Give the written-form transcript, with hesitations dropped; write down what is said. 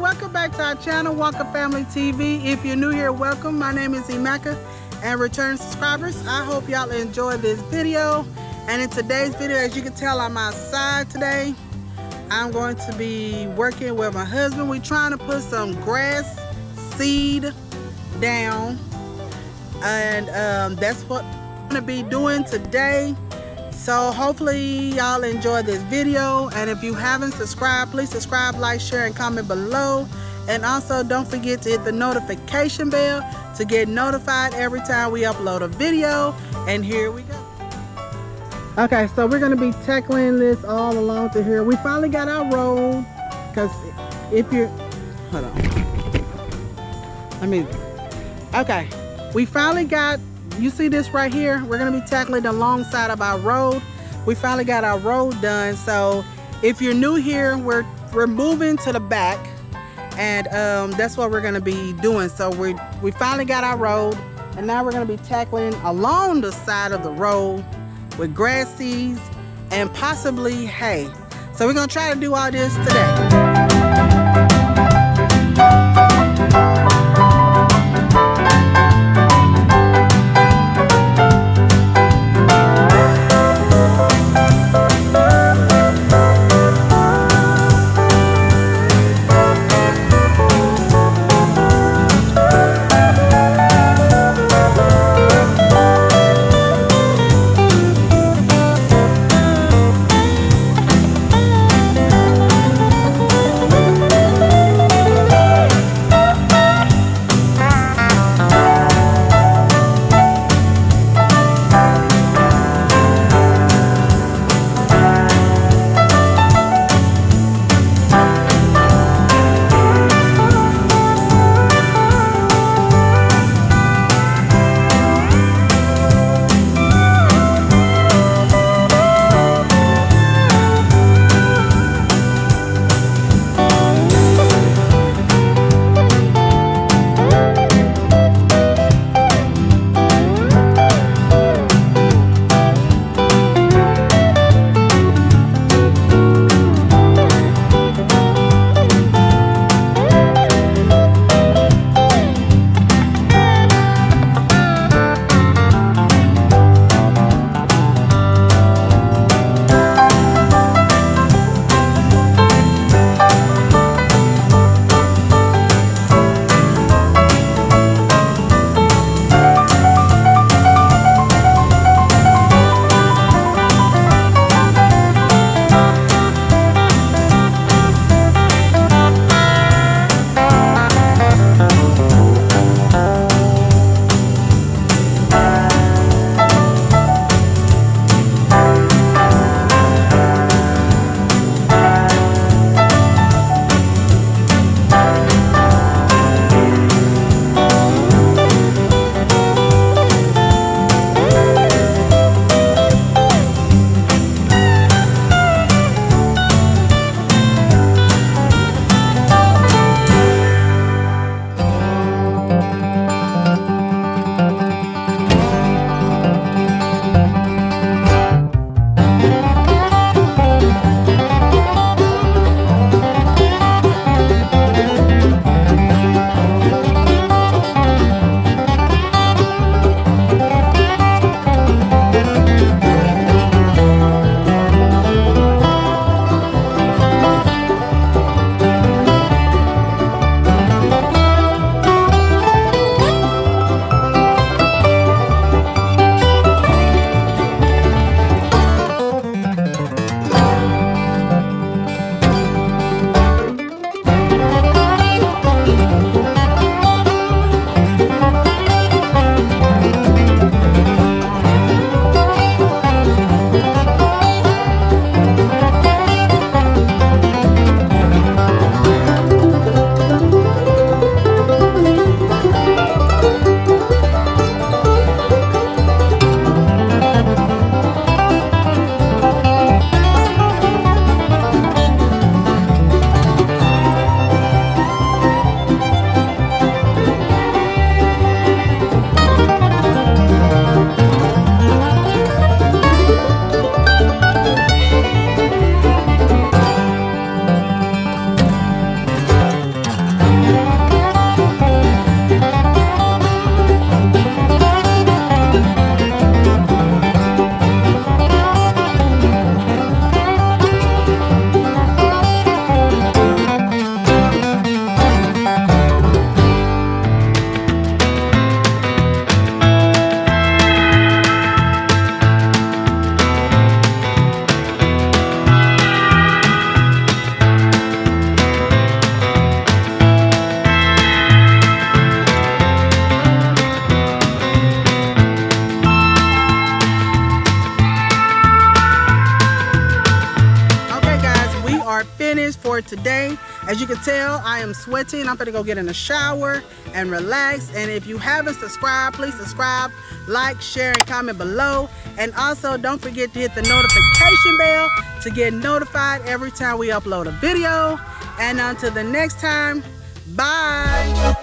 welcome back to our channel, Walker Family TV. If you're new here, welcome. My name is Emeka, and return subscribers, I hope y'all enjoy this video. And in today's video, as you can tell, I'm outside today. I'm going to be working with my husband. We're trying to put some grass seed down, and that's what I'm going to be doing today. So hopefully y'all enjoy this video, and if you haven't subscribed, please subscribe, like, share, and comment below. And also don't forget to hit the notification bell to get notified every time we upload a video. And here we go. Okay, so we're going to be tackling this all along to here. We finally got our road, because if you're, hold on, okay, we finally got, you see this right here? We're going to be tackling the long side of our road. We finally got our road done. So if you're new here, we're moving to the back, and that's what we're going to be doing. So we finally got our road, and now we're going to be tackling along the side of the road with grass seeds and possibly hay. So we're going to try to do all this today. As you can tell, I am sweating. I'm gonna go get in the shower and relax. And if you haven't subscribed, please subscribe, like, share, and comment below. And also don't forget to hit the notification bell to get notified every time we upload a video. And until the next time, bye.